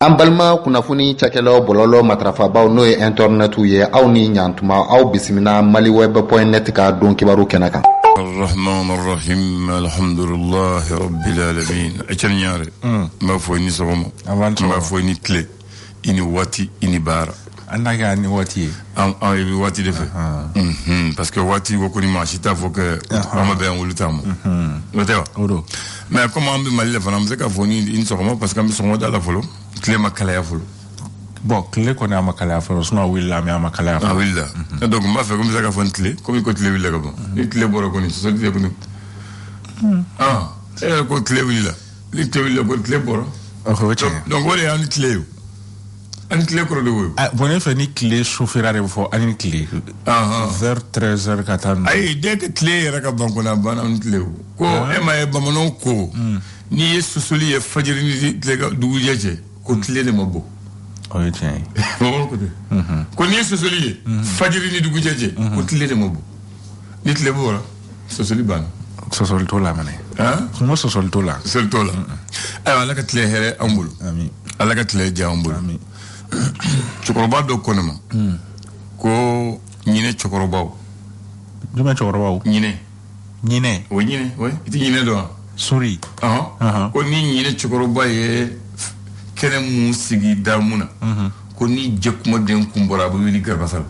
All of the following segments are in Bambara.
An balima kunnafoni cakɛlaw bɔlɔlɔ matrafabaw n'o ye internet ye aw ni ɲantuma aw bisimila maliweb.net ka don kibaru kɛnɛ kan. الرحمن الرحيم الحمد لله رب العالمين أجنيار ما فوني سوما ما فوني كلي إني واتي إني بارا أنا يعني واتي أي واتي دفع parce que wati wokoni machita faut que on be en lutamo luteo mais comment on be mali la fana mzeka foni ini sokoma parce que am somo dala folo clé makala ya folo bon clé qu'on a makala ya folo sino willa mais makala ya folo willa donc ma fait comme ça ka fon clé comme ko clé willa ko ni clé boro ko ni so di ko ni ko clé willa li clé willa ko clé boro donc wala ya ni clé yo ani clé ko do wo bonne fait ni clé chauffeur re fo ani clé vers 13h katan ay dès que clé raka banko na bana ani clé ko e ma e bamanon ko ni yesu soli e fajiri ni clé du jeje ko clé de mabo oye tiens ko ni yesu soli fajiri ni du jeje ko clé de mabo ni clé bora so soli ban so soli to la mané mo so soli to la ay wala ka clé here ambul amin ala ka clé ja ambul amin chokoroba do konoma ko nyine chokoroba duma chokoroba nyine o nyine oui iti nyine do sorry ko ni nyine chokoroba ye kene musigi damuna ko ni jekuma den kumbora bu wili garbasal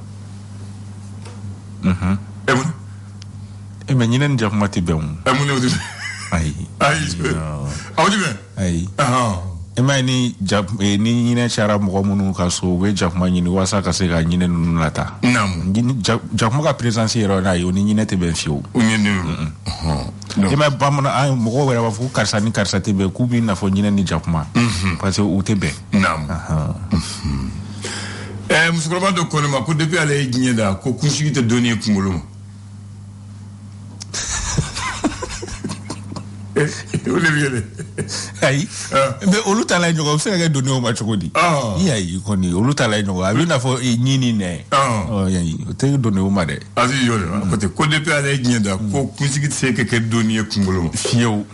mais nyine jekuma ti bem amune wuti ay awdi ben ay ni jab ni nyine chara mo munu ka so we jakuma nyini wasa ka se ga nyine nunu lata nam jakuma ka présence ro na yo ni nyine te ben fiu nyine mais ba mo na mo ko wera fu karsa ni karsa te be ku bi na fo nyine ni jakuma parce que ou te be nam musukroba do ko ma ko depuis ale nyine da ko kunshi te donner kungolo ay mais oluta la ñogo se ga donné o ma chokodi yi ko ni oluta la ñogo abi na fo ñini ne yi te donné o ma de asi yo de ko depuis ale ñenda ko kusigi se ke donné kungolo fiyo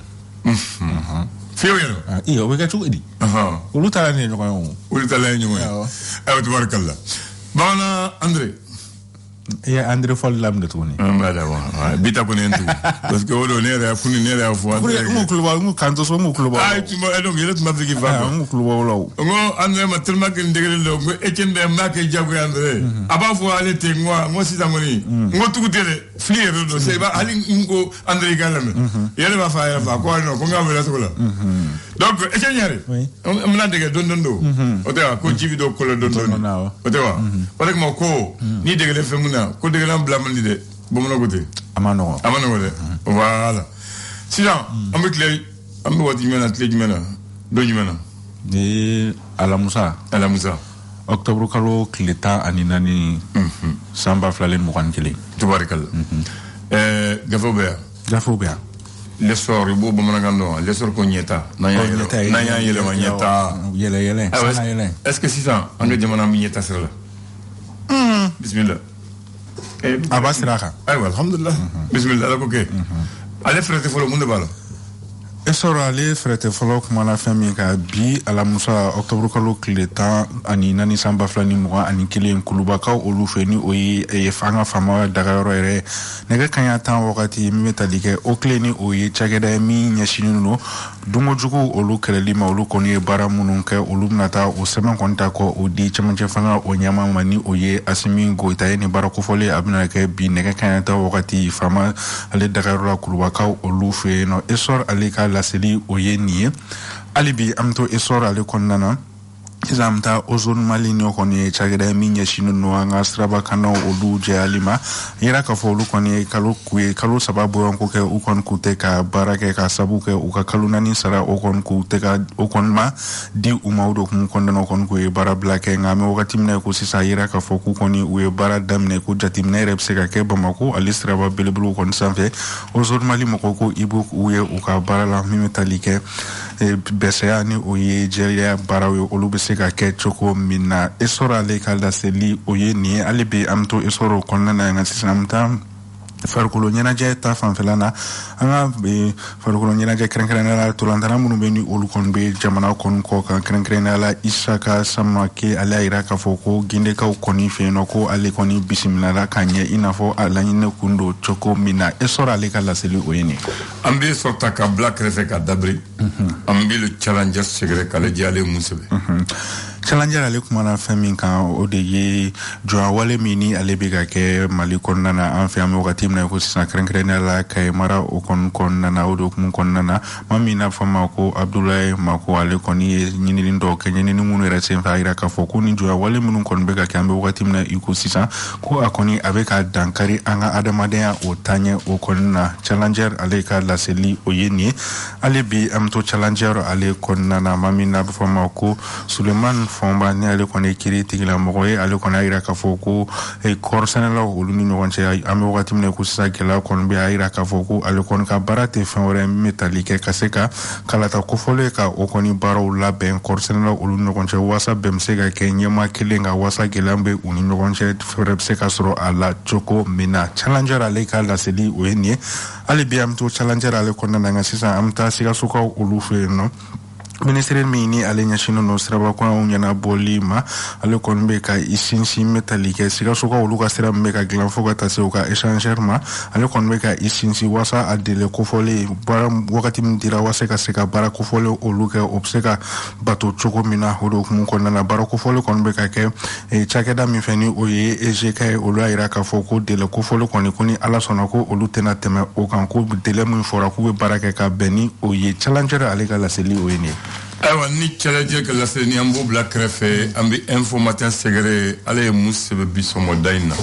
yo we ga chokodi oluta la ñogo ay tabarakallah bana André ya André Fall lam de toni bada wa bita ko nentu parce que wodo nere ya kuni nere ya fo mu kluba mu kanto so mu kluba ay tu ma donc yelet ma fiki fa mu kluba wolo ngo André ma tellement que ndegel do ngo Etienne de ma ke jago André aba fo ale te ngo si tamoni ngo tukutele flier do se ba ali ngo André galame yele ba fa ya fa ko no ko ngam la sola donc Etienne yare am na dege don do o te ko jivi do ko don o te wa wala ko ko ni dege fe ko de gran blamandi de bomono gote amano de voilà sinon ambe clé ambe wati mena clé mena do mena de ala musa octobre kalo cleta ani nani samba flalen mo kan kele tubarikal gafobea le sor bo bomono gando le sor ko nyeta na ya yele ma nyeta yele est-ce que 600 anga jamana mi nyeta sala bismillah abasiraka aywa alhamdulillah bismillah la ko ke ale frete folo munde balo esoro ale frete folo kuma la fami ka bi ala musa octobre kalo cleta ani nani samba flani mo ani kelen kuluba ka olu feni o ye fanga fama daga rere nega kanya tan wakati metalike o kleni o ye chageda mi nyashinu no dungo jugu olu keleli ma olu koni bara munun ke olu nata o semen konta ko o di chamanche fanga o nyama mani o ye asimi goita ni bara ko fole abna ke bi nega kanya tan wakati fama ale daga ro kuluba ka olu fe no esor ale ka la seli o ye niye alibi amto esor ale konnana izamta ozon malini okoni chageda minya shinu no anga straba kana olu je alima yera ka fo olu koni kalu sababu onko ke ukon kuteka barake ka sabuke uka kaluna ni sara okon kuteka okon ma di umaudo kum kondano kon ku bara blake ngame wakati mne ko sisa yera ka fo ku koni u bara damne ku jatimne repse ka ke bamako alistraba beleblu kon sanfe ozon mali moko ko ibu uye uka bara la mimetalike beseyani oye jeria barawe olu beseka ke choko mina esora le kalda seli oye ni alibe amto esoro konna na ngasi samta farikolo ɲɛnajɛ ta fanfɛla na an ka farikolo ɲɛnajɛ kɛrɛnkɛrɛnnenya la tolantana minnu bɛ ni olu kɔni bɛ jamana kɔni kɔ kan kɛrɛnkɛrɛnnenya la Isaka Samake ale y'a jira k'a fɔ ko gindekaw kɔni fɛ yen nɔ ko ale kɔni bisimilala ka ɲɛ i n'a fɔ a laɲini kun don cogo min na e sɔrɔ ale ka laseli o ye nin an bɛ sɔrɔ ta ka bila kɛrɛfɛ ka dabiri an bɛ le challenger sɛgɛrɛ k'ale jɛlen mun sɛbɛn challenger ale kumana fɛn min kan o de ye jɔnwale min ni ale bɛ ka kɛ Mali kɔnɔna na an fɛ an bɛ wagati min na ko sisan kɛrɛnkɛrɛnnenya la Kayi mara o kɔnɔna na o de hukumu kɔnɔna na maa min n'a fɔ ma ko Abdoulaye Mako ale kɔni ye ɲinini dɔw kɛ ɲinini minnu yɛrɛ senfɛ a jira k'a fɔ ko ni jɔnwale minnu kɔni bɛ ka kɛ an bɛ wagati min na i ko sisan ko a kɔni a bɛ ka dankari an ka adamadenya o taɲɛ o kɔnɔna na challenger ale ka laseli o ye nin ye ale bi an bɛ to challenger ale kɔnɔna na maa min n'a bɛ fɔ ma ko Suleiman Fɔnba ni ale kɔni kiri tigilamɔgɔ ye ale kɔni a jira k'a fɔ ko kɔɔrisɛnɛlaw olu ni ɲɔgɔn cɛ an bɛ wagati min na ko sisan gɛlɛya kɔni bɛ a jira k'a fɔ ko ale kɔni ka baara tɛ fɛn wɛrɛ min bɛ tali kɛ ka se ka kalata kofɔlen ka o kɔni baaraw labɛn kɔɔrisɛnɛlaw olu ni ɲɔgɔn cɛ waasa bɛɛ bɛ se ka kɛ ɲɛmaa kelen ka waasa gɛlɛya bɛ u ni ɲɔgɔn cɛ fɛrɛ bɛ se ka sɔrɔ a la cogo min na challenger ale ka laseli o ye nin ye hali bi an bɛ to challenger ale kɔnɔna na nka sisan an bɛ taa Sikasokaw olu fɛ yen nɔ ministre min ni ale ɲɛsinnen no sirabakanw ɲɛnabɔli ma ale kɔni bɛ ka i sinsin bɛ tali kɛ Sikasokaw olu ka sira min bɛ ka dilan fo ka taa se u ka échangeur ma ale kɔni bɛ ka i sinsin waasa a délai kofɔlen baara wagati min dira waasa ka se ka baara kofɔlen olu kɛ o bɛ se ka bato cogo min na o de hukumu kɔnɔna na baara kofɔlen kɔni bɛ ka kɛ cakɛda min fɛ ni o ye EGK ye olu y'a jira k'a fɔ ko délai kofɔlen kɔni ko ni Ala sɔnna ko olu tɛna tɛmɛ o kan ko délai min fɔra k'u bɛ baara kɛ ka bɛn ni o ye challenger ale ka laseli o ye nin ye ayiwa ni challenger ka laseli ni an b'o bila kɛrɛfɛ an bɛ info matin sɛgɛrɛ ale ye mun sɛbɛn bi sɔgɔmada in na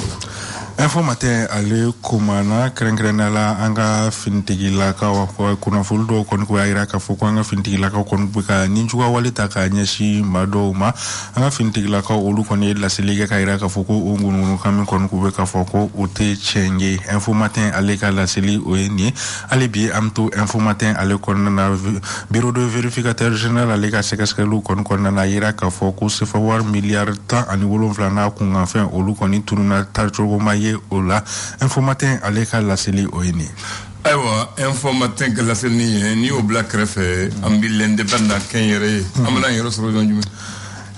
info matin ale kumana kɛrɛnkɛrɛnnenya la an ka finitigilakaw kunnafoni dɔw kɔni ko y'a jira k'a fɔ ko an ka finitigilakaw kɔni bɛ ka nijuguya wale ta k'a ɲɛsin maa dɔw ma an ka finitigilakaw olu kɔni ye laseli kɛ k'a jira k'a fɔ ko o ŋunuŋunukan min kɔni k'u bɛ k'a fɔ ko o tɛ tiɲɛ ye info matin ale ka laseli o ye nin ye hali bi an bɛ to info matin ale kɔnɔna na bureau de vérificateur général ale ka sɛgɛsɛgɛliw kɔni kɔnɔna na a jira k'a fɔ ko CFA wari miliyari 17 n'a kunkanfɛn olu kɔni tununa tacogoma ye o la info matin ale ka laseli o ye nin ye ayiwa info matin ka laseli ye ni y'o bila kɛrɛfɛ an bɛ l'indépendant kɛnyɛrɛ ye an bɛna yɛrɛ sɔrɔ jɔn jumɛn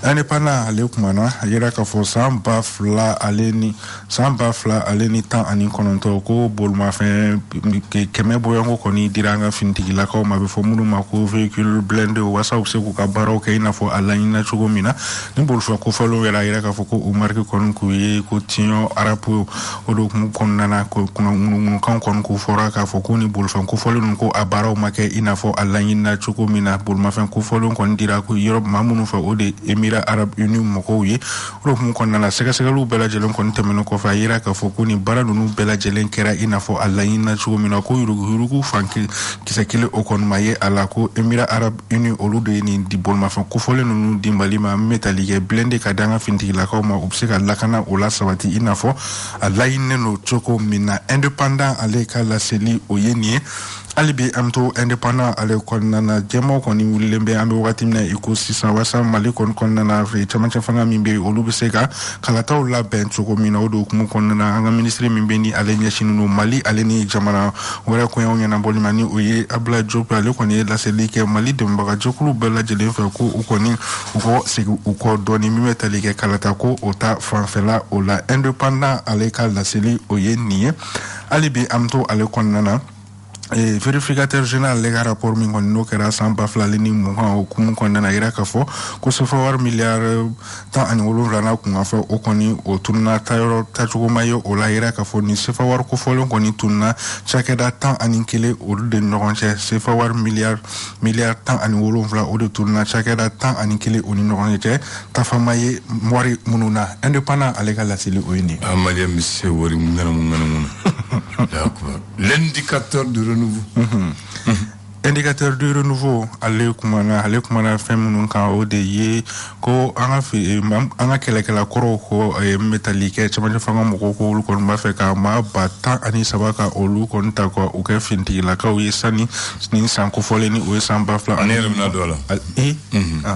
indépendant ale kumana a jira k'a fɔ san 2000 ale ni 19 ko bolimafɛn kɛmɛ bɔɲɔgɔnko kɔni dira an ka finitigilakaw ma a bɛ fɔ minnu ma ko véhicule blindé waasa u bɛ se k'u ka baaraw kɛ i n'a fɔ a laɲinina cogo min na ni bolifɛn kofɔlenw yɛrɛ a jira k'a fɔ ko u marque kɔni k'u ye ko tiɲɔ arapo o de hukumu kɔnɔna na ŋunuŋunukan kɔni k'u fɔra k'a fɔ ko ni bolifɛn kofɔlen ninnu ko a baaraw ma kɛ i n'a fɔ a laɲinina cogo min na bolimafɛn kofɔlen kɔni dira ko yɔrɔ maa minnu fɛ o de Émirats Arabes Unis mɔgɔw ye o de hukumu kɔnɔna na sɛgɛsɛgɛliw bɛɛ lajɛlen kɔni tɛmɛnen kɔfɛ a jira k'a fɔ ko ni baara ninnu bɛɛ lajɛlen kɛra i n'a fɔ a laɲinina cogo min na ko yurugu fan kisɛ kelen o kɔni ma ye a la ko Émirats Arabes Unis olu de ye nin di bolimafɛn kofɔlen ninnu di Mali ma min bɛ tali kɛ blindé ka di an ka finitigilakaw ma u bɛ se ka lakana o la sabati i n'a fɔ a laɲininen don cogo min na indépendant ale ka laseli o ye nin ye hali bi an bɛ to indépendant ale kɔnɔna na jɛmaw kɔni wulilen bɛ an bɛ wagati min na i ko sisan waasa Mali kɔni kɔnɔna na cɛmancɛ fanga min bɛ yen olu bɛ se ka kalataw labɛn cogo min na o de hukumu kɔnɔna na an ka ministre min bɛ ni ale ɲɛsinnen don Mali ale ni jamana wɛrɛ kɔɲɔw ɲɛnabɔli ma ni o ye Abdoulaye Diop ale kɔni ye laseli kɛ Mali dɛmɛbaga jɛkulu bɛɛ lajɛlen fɛ ko u kɔni u kɔ segin u kɔ dɔɔni min bɛ tali kɛ kalata ko o ta fanfɛla o la indépendant ale ka laseli o ye nin ye hali bi an bɛ to ale kɔnɔna na vérificateur général ale ka rapport min kɔni n'o kɛra san 2020 hukumu kɔnɔna na a jira k'a fɔ ko CFA wari miliyari 17 n'a kunkanfɛ o kɔni o tununa tacogoma ye o la a jira k'a fɔ ni CFA wari kofɔlen kɔni tununa cakɛda 11 olu de ɲɔgɔn cɛ CFA wari miliyari 17 o de tununa cakɛda 11 o ni ɲɔgɔn cɛ tafama ye wari minnu na indépendant ale ka laseli o ye nin ye Malien bɛ se wari ŋanamu l'indicateur de renouveau indicateur de renouveau ale kumana fɛn minnu kan o de ye ko an ka kɛlɛkɛla kɔrɔw ko metali kɛ cɛmancɛ fanga mɔgɔw ko olu kɔni b'a fɛ ka maa 13 ka olu kɔni ta ka u kɛ fintigilakaw ye sani ni san kofɔlen ni o ye san 2000 ani yɛrɛ bɛna dɔ la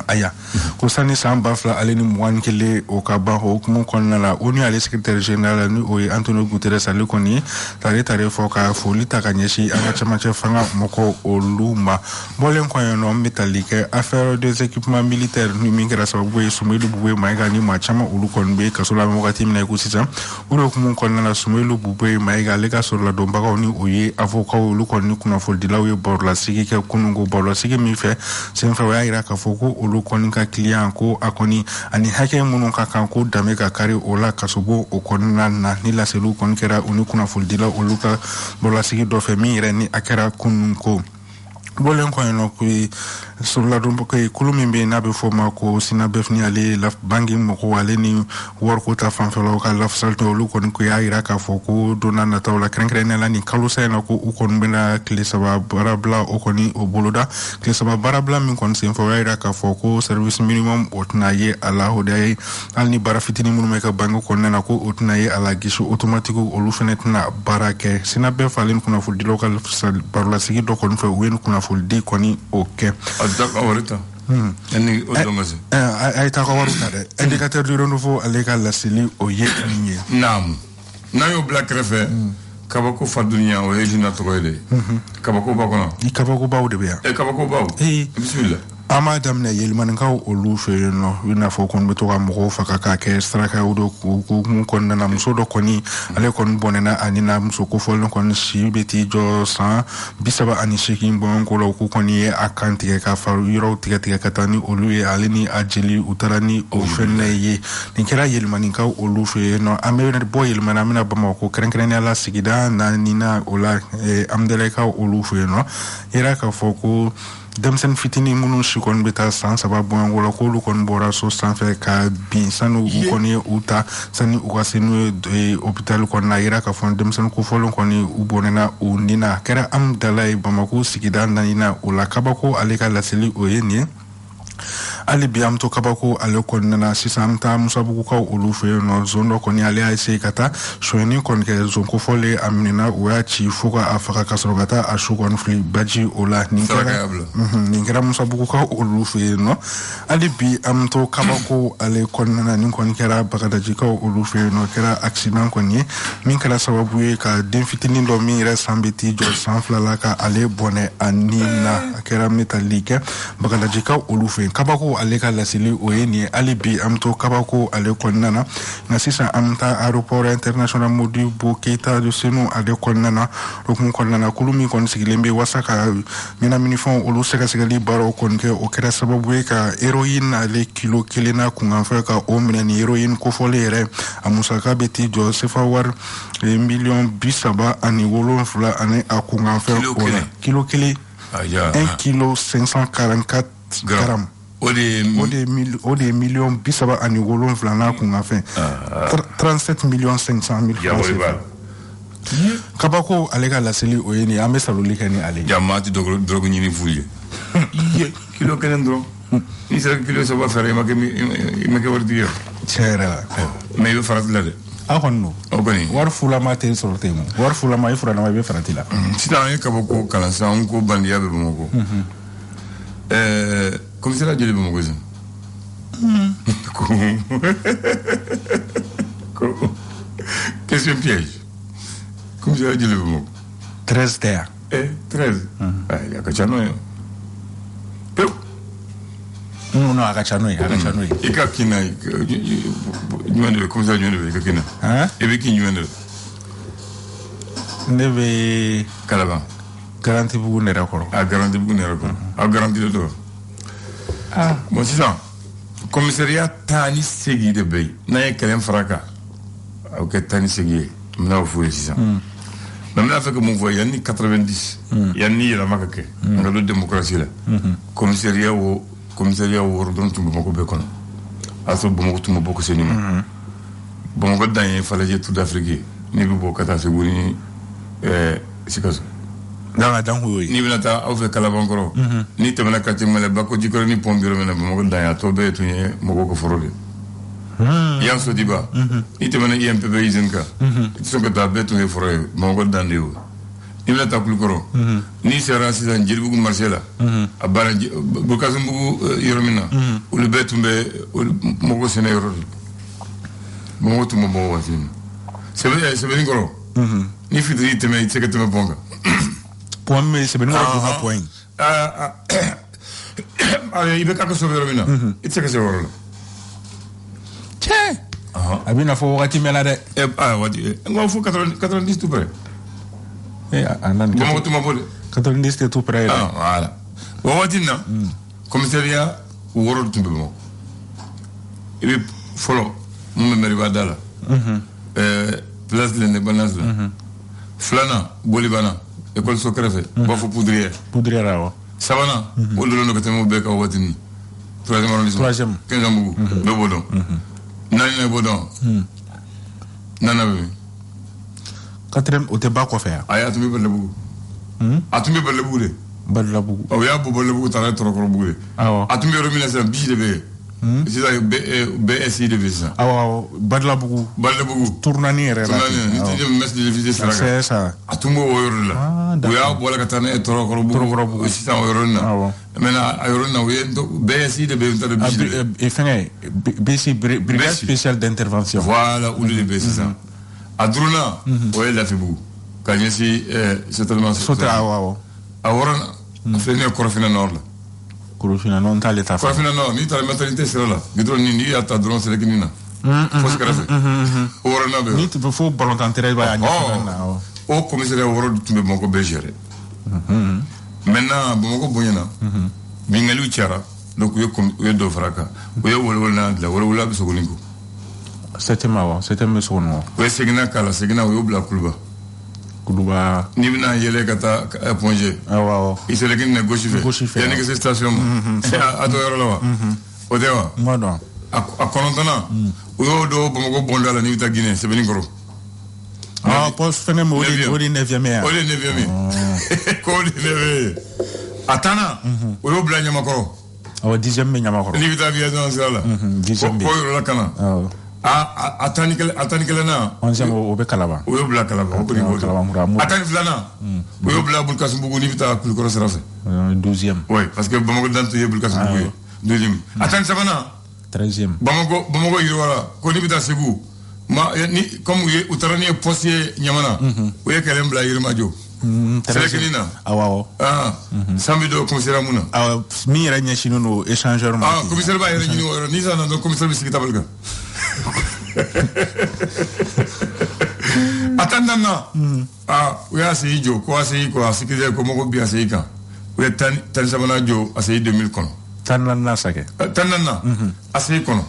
aya ko sani san 2000 ale ni 21 o ka ban o hukumu kɔnɔna la o ni ale secrétaire général ni o ye Antonio Guterres ale kɔni tare fɔ ka foli ta ka ɲɛsin an ka cɛmancɛ fanga mɔgɔw olu ma bɔlen kɔɲɔnɔ metali kɛ affaire des équipements militaires ni min kɛra sababu ye Sumailu Bube Mayiga ni maa caman olu kɔni bɛ kaso la wagati min na ko sisan o de hukumu kɔnɔna la Sumailu Bube Mayiga ale ka sɔrɔ ladonbagaw ni o ye avocat olu kɔni ni kunnafonidilaw ye barolasigi kɛ kununko barolasigi min fɛ senfɛ o y'a yira k'a fɔ ko olu kɔni ka client ko a kɔni ani hakɛ minnu ka kan ko dame ka kari o la kasobo o kɔnɔna na ni laseliw kɔni kɛra u ni kunnafonidilaw olu ka barolasigi dɔ fɛ min yɛrɛ ni a kɛra kununko bolen ko eno ko sur la dombo ko kulu min be na be fo ma ko sina befni ale la bangi mo ko ale ni wor ko ta fan felo ka la salto lu ko ko ya ira ka fo ko dona na tawla krenkren la ni kalu sa na ko u kon bena kle saba barabla o ko ni o boloda kle saba barabla min kon sen fo ya ira ka fo ko service minimum otna ye ala hodai al ni barafitini mun me ka bango ko na ko otna ye ala gisho automatique o lu fenetna barake sina be falen kuna fu di local barla sigi do kon fe wen kuna fuldi koni oke adaka warita eni odongase ay ta ko waruta de indicateur du renouveau alega la sili o ye niye nam nayo black refe kabako fadunya o ejina tokoyde kabako bakono kabako bawde be kabako baw bismillah ama damne yelman kaw olu fe no wina fo kon beto ga mo fa ka ke straka udo ko kon na muso do koni ale kon bonena anina muso ko fol kon si beti jo san bisaba ani shekin bon ko lo ko koni akanti ka fa yoro tiga katani olu e alini ajeli utarani o fenne ye ni kera yelman kaw olu fe no amene boy yelman amina bama ko kren ala sigida na nina ola amdele kaw olu fe no era ka fo ko demsen fitini munu shikon beta san sababu ngola ko lu kon bora so san fe ka bin sanu u koni uta sani u kasinu hospital kon na ira ka fon demsen ko folon koni u bonena u nina kera am dalai bamako sigida na nina ula kabako aleka laseli o yeni ali biam to kabako ale kon na sisam ta musabuku ka olu fe no zondo koni ale ay se kata shoni kon ke zonko fole amnina wa chi fuka afaka kasrogata ashukon fli baji ola ninkera musabuku ka olu fe no ali bi am to kabako ale kon na nin kon kera bagadaji ka olu fe no kera accident koni min kala sababu e ka den fitini do mi re sambeti jo sanflala ka ale bone anina kera metalike bagadaji ka olu fe kabako aleka lasili oyeni alibi amto kabako ale konnana na sisa amta aéroport international Modibo Keita de Senu ale konnana rokun konnana kulumi kon sigilembe wasaka mina minifon olu seka segali baro konke o kera sababu ka héroïne ale kilo kelena kunga ka o minani héroïne ko folere amusaka beti jo sefa war million bisaba ani wolon fula ani akunga fa kilo kele 1 kilo 544 gram o de million bisaba ani wolon flana kunga fe 37 millions 500 mille francs kabako alega laseli oyeni ame saloli kani ale jamati drogo nyini fuye kilo kenen dro ni sera kilo so ba fere make wardi yo chera me yo farat la de akonno ogoni war fula ma te sorte mo war fula ma ifura na be faratila sita kabako kala sa on ko bandiya be mo commissaire Djeli Bamako ça question piège commissaire Djeli Bamako 13 terre 13 ay akachano yo pero no akachano ikakina nyuende commissaire nyuende ikakina ebe ki nyuende nebe Calaban garanti bugu ne rakoro garanti bugu ne rakoro garanti do bon c'est ça commissariat tani segi de bay na ye kelen faraka ok tani segi mna fu c'est ça même là fait que mon voyage ni 90 yanni la makake ngalo démocratie la commissariat wo ordon tumbo mako be kono aso bomo tumbo boko senima bomo dan falaje tout d'Afrique ni bi bokata se guri sikaso dan huyo ni bina ta aw fe kalabankoro ni temena kati mele bako jikoro ni pombiro mena mo da ya to be tunye mo ko forode yan so diba ni temena IMPP izenka so ko ta be tunye foroye mo ko dande wo ni bina ta kulukoro ni sera sisan jirbugu marcela abara bukazumbugu yoromina ulu be tumbe mo ko sene yorode mo ko tumbo mo wasin sebe ngoro ni fitri teme itse teme bonga point mais c'est benoît du point ibe kako so yoromina itse ka se worolo che abina fo wakati mela de wadi ngo fo 90 tout près anan mo to mabode 90 tout près voilà wadi na commissariat woro tumbe mo ibe folo mo meri badala place de l'indépendance flana bolibana école Socrates bafo poudrière rawo sabana wondolo no katemo be ka watini troisième arrondissement 15 ambugu be bodon nani bodon nana be quatrième au débat quoi faire aya tumbe be lebugu atumbe be lebugu de badla bugu o ya bo lebugu tara toro ko bugu de atumbe romina sa bi de be c'est ça BSI de visa badla bugu tournani era la ni te mes de visa sera c'est ça atumbo oyorla ya bola katana e toro ko bugu c'est ça oyorna mena ayorna we BSI de visa de bi et fin BSI brigade spéciale d'intervention voilà ou le BSI ça adruna ouais la fibu kanyesi certainement sota aworna fene korofina norla Kurufina non tale ta fa. Kurufina no, ni tale maternité sera là. Gidron ni ya ta drone sele kinina. Fos karafe. Ora na be. Ni tu fo volontaire ba ya na. O commissariat woro tumbe moko be gérer. Maintenant moko bonyana. Bingalu chara. Donc yo do fraka. Yo wol na la wol biso goningo. C'était me sono. We segina kala segina yo bla kulba. Ni bina yele kata ponje isele kin ne gauche fait yani que cette station a to yoro lawa o dewa modo a konontana o do bomo bonda la ni ta Guinée c'est beningoro post fene mo di 9e o di 9e ko di 9e atana o bla nyama ko o 10e nyama ko ni vita via dans sala 10e ko yoro la kana atanikele na onzième o be kalaba o yobla kalaba o ko ni go atani flana o yobla bulkas mbugu ni vita kulkoro serafe 12e oui parce que bamako danto ye bulkas mbugu 2e atani sabana 13e bamako yiro wala ko ni vita segu ma ni comme ye utarani postier nyamana o ye kelem bla yirma jo Selekinina. Sambi do commissaire Muna. Mi yɛrɛ ɲɛsinnen no échangeur ma. Commissaire b'a yɛrɛ ɲini o yɔrɔ. N'i sera donc commissaire bɛ sigi table kan. Atandana. U y'a seyi jɔ ko a seyi ko a sécurité ko mɔgɔ bi a seyi kan. U ye tan sabanan jɔ a seyi 2000 kɔnɔ. Tan naaninan sakɛ. Tan naaninan a seyi kɔnɔ.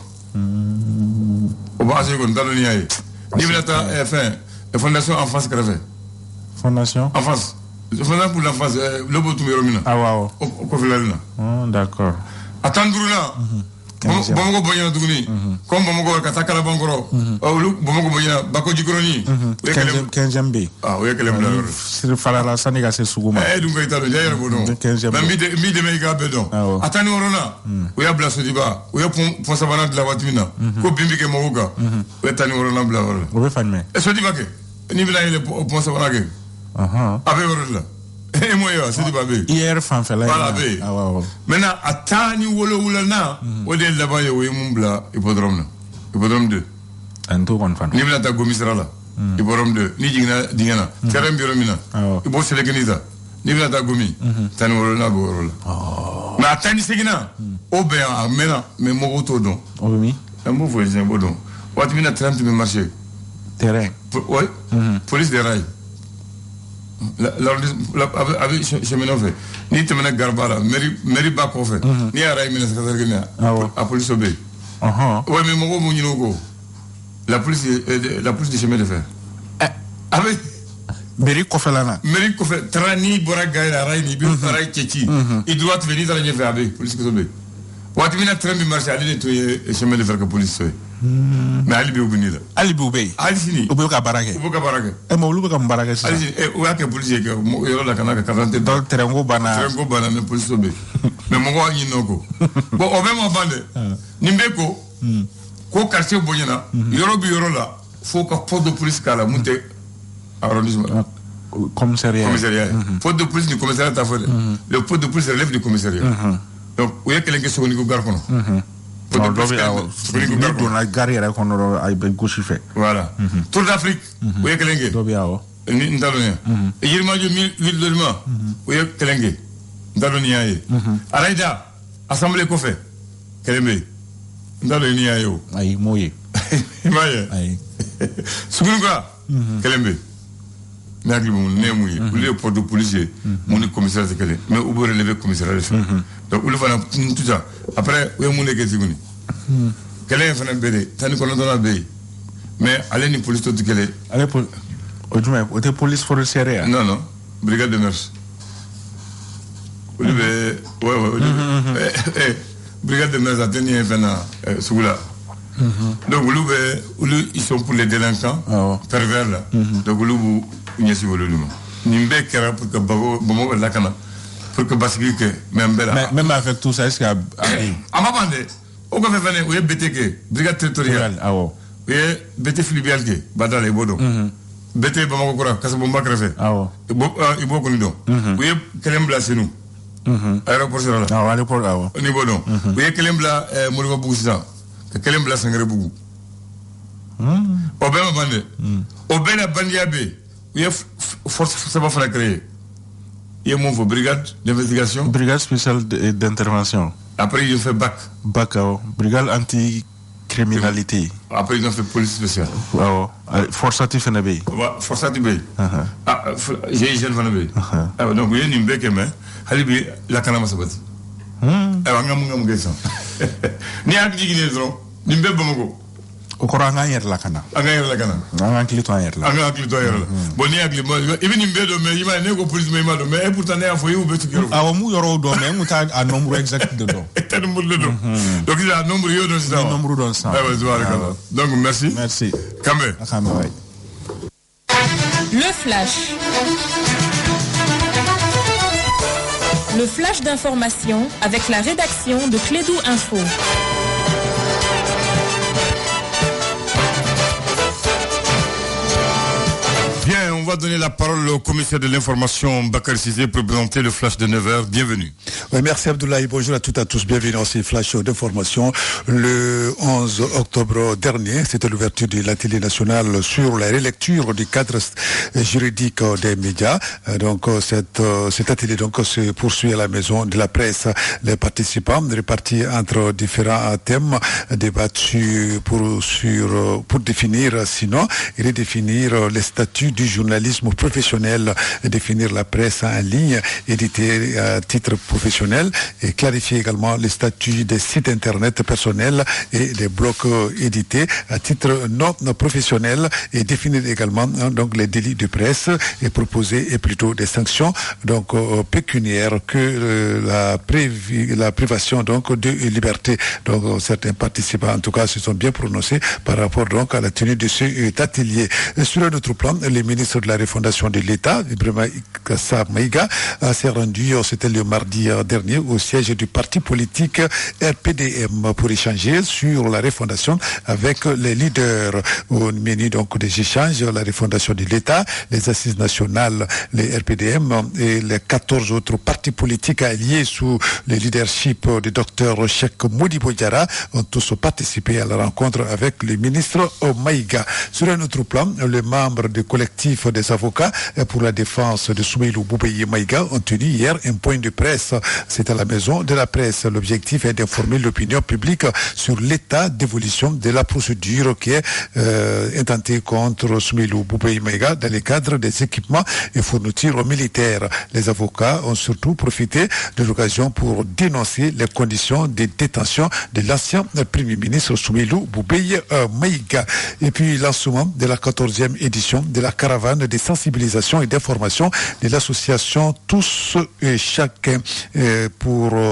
O b'a seyi kɔnɔ n t'a dɔn n'i y'a ye. N'i bɛna taa fɛn fondation enfance kɛrɛfɛ. Fondation enfance. Fondation pour l'enfance. Le beau tout me wow. D'accord. Attendruna. Bongo bonya duguni. Comme bongo katakala bangoro. Bongo bonya bako jikroni. 15e B. Oui, quel est Sir Falala Saniga se suguma. Donc il t'a dit hier bono. 15e. Mi de mega bedon. Atani orona. Oui a blaso diba. Oui a pour savana de la watumina. Ko bimbi ke moga. Oui tani orona bla wala. O be fanme. E so diba ke. Ni bila ile pour savana ke. Abe orona. E moyo c'est diba be. Hier fan fela. Voilà be. Maintenant atani wolo wulana. O de la ba yo mum bla hippodrome na. Hippodrome 2. Anto kon fan. Ni bila ta gomisra la. Hippodrome 2. Ni dingana. Terrain biromina. Ibo selekenita. Ni bila ta gomi. Tani wolo na bo wolo. Mais atani segina. O be amena me mo to don. O mi. Un mot faut un bon don. Wat mina 30 me marché. Terrain. Oui. Police des rails. Avec cheminot fait. Ni te mena garbara. Mairie ba ko fait. Ni a rail mina secrétaire gena. A police obé. Ouais mais mo mo nyino go. La police de chemin de fer. Avec Mairie ko fait là. Mairie ko fait trani bora gaira rail ni bi rail tchechi. Il doit venir dans le fait avec police ko obé. Wat mina 30 me marché aller nettoyer chemin de fer que police fait. mais ali be ubini la ali be ube ali sini ube ka barake mo ulu ka barake sa ali o ya ke police ke yoro la kana ka karante donc terengo bana na police obe mais mo ko nyino ko bo o be mo bande nimbeko ko quartier bonyana yoro bi yoro la faut que poste de police kala munte arrondissement commissariat poste de police du commissariat ta fait le poste de police relève du commissariat donc o ya kelenge sogoni ko gar kono voilà Tour d'Afrique o ya kelenge ni ndalonya yirma jo mil dolma o ya kelenge ndalonya ye araida assemblée ko fait kelembe ndalonya yo ay moye maye ay sugunuka kelembe nagli mo nemu yi le port de policier mon commissaire c'est kele mais ou relever commissariat donc ou le fana tout ça après we mo neke siguni kele fana bede tani ko ndona be mais allez ni police tout kele allez pour ojuma o te police forestière non brigade de mers ou le ouais brigade de mers a tenu fana sugula donc ils sont pour les délinquants pervers là donc nyesi woluluma nimbe kera pour que bomo la kana pour que basiki que même avec tout ça est-ce que amabande o ko fefane o BTK brigade territoriale awo o BT fluvial ke badale bodo BT bamako kora kasabomba krefe awo ibo ko ni don o kelembla senu aéroport sera là aéroport awo ni bodo o kelembla moriba bugu sisa ka kelembla sangare bugu o be mabande o be la bandiabe il y a force ça va faire créer il y a mon brigade d'investigation brigade spéciale d'intervention après ils ont fait bac brigade anti-criminalité après ils ont fait police spéciale force anti-FNB force anti-B j'ai jeune FNB donc il y a une bec mais halibi la kanama sabati ngam gesa ni ak jigine zron nimbe bamako okora ngayer la kana anga klito ayer la bon ni agli even in bedo me yima ne ko police me mado mais pourtant ne afo yu betu kero awo mu yoro do me muta a nombre exact de do tan mo le do donc il a nombre yo do ça nombre do ça donc merci Kambe ouais. Le flash d'information avec la rédaction de Clédou Info. Bien, on va donner la parole au commissaire de l'information Bakary Cissé pour présenter le flash de 9h. Bienvenue. Oui, merci Abdoulaye. Bonjour à toutes et à tous. Bienvenue dans ce flash d'information. Le 11 octobre dernier, c'était l'ouverture de l'atelier national sur la relecture du cadre juridique des médias. Donc cet atelier se poursuit à la maison de la presse. Les participants répartis entre différents thèmes débattus pour définir sinon et redéfinir les statuts du journalisme professionnel, définir la presse en ligne, éditer à titre professionnel et clarifier également les statuts des sites internet personnels et des blogs édités à titre non professionnel et définir également donc les délits de presse et proposer plutôt des sanctions donc pécuniaires que la privation donc de liberté. Donc certains participants en tout cas se sont bien prononcés par rapport donc à la tenue de cet atelier. Sur un autre plan, le ministre de la refondation de l'État, Ibrahima Issa Maïga, s'est rendu, c'était le mardi dernier, au siège du parti politique RPDM pour échanger sur la refondation avec les leaders. Au menu donc des échanges, la refondation de l'État, les assises nationales, les RPDM et les 14 autres partis politiques alliés sous le leadership du docteur Cheikh Modibo Diarra ont tous participé à la rencontre avec le ministre Maïga. Sur un autre plan, les membres du collectif des avocats pour la défense de Soumeylou Boubeye Maïga ont tenu hier un point de presse. C'est à la maison de la presse. L'objectif est d'informer l'opinion publique sur l'état d'évolution de la procédure qui est intentée contre Soumeylou Boubeye Maïga dans le cadre des équipements et fournitures militaires. Les avocats ont surtout profité de l'occasion pour dénoncer les conditions de détention de l'ancien Premier ministre Soumeylou Boubeye Maïga. Et puis lancement de la 14e édition de la caravane de sensibilisation et d'information de l'association Tous et Chacun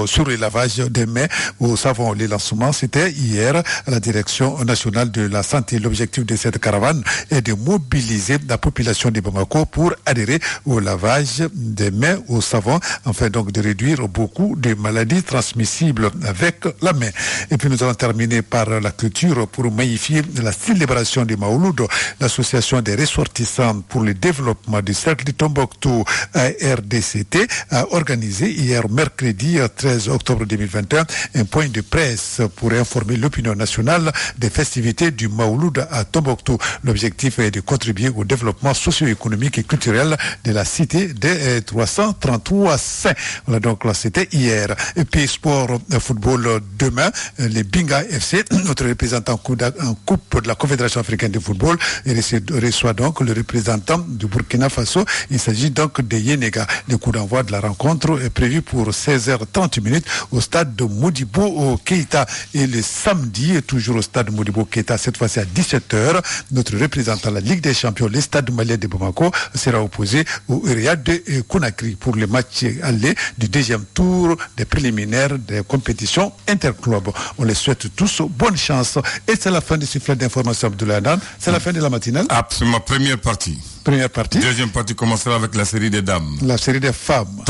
sur le lavage des mains au savon. Les lancements, c'était hier à la direction nationale de la santé. L'objectif de cette caravane est de mobiliser la population de Bamako pour adhérer au lavage des mains au savon, afin donc de réduire beaucoup de maladies transmissibles avec la main. Et puis nous allons terminer par la culture pour magnifier la célébration du Maouloud. L'association des ressortissants pour le développement du cercle de Tombouctou, RDCT, a organisé hier mercredi 13 octobre 2021 un point de presse pour informer l'opinion nationale des festivités du Maouloud à Tombouctou. L'objectif est de contribuer au développement socio-économique et culturel de la cité des 333 saints. Voilà, donc là c'était hier. Et puis sport football demain, les Binga FC, notre représentant en coupe de la Confédération africaine de football, il reçoit donc le représentant du Burkina Faso. Il s'agit donc de Yenega. Le coup d'envoi de la rencontre est prévu pour 16h30 au stade de Modibo Keïta. Et le samedi, toujours au stade de Modibo Keïta, cette fois-ci à 17h, notre représentant de la Ligue des Champions, le stade malien de Bamako, sera opposé au Uriad de Conakry pour le match aller du deuxième tour des préliminaires des compétitions interclubs. On les souhaite tous bonne chance. Et c'est la fin de ce flèche d'information de l'Adan. C'est la fin de la matinale. Absolument, première partie. Première partie. Deuxième partie commencera avec la série des dames. La série des femmes.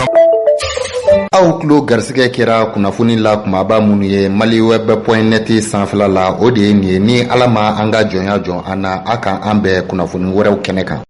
aw tulo garsɛgɛ kɛra kunnafoni la kumaba minnu ye maliweb.net sanfɛla la o de ye nin ye ni ala ma an ka jɔnya jɔn an na a kan an bɛɛ kunnafoni wɛrɛw kɛnɛ kan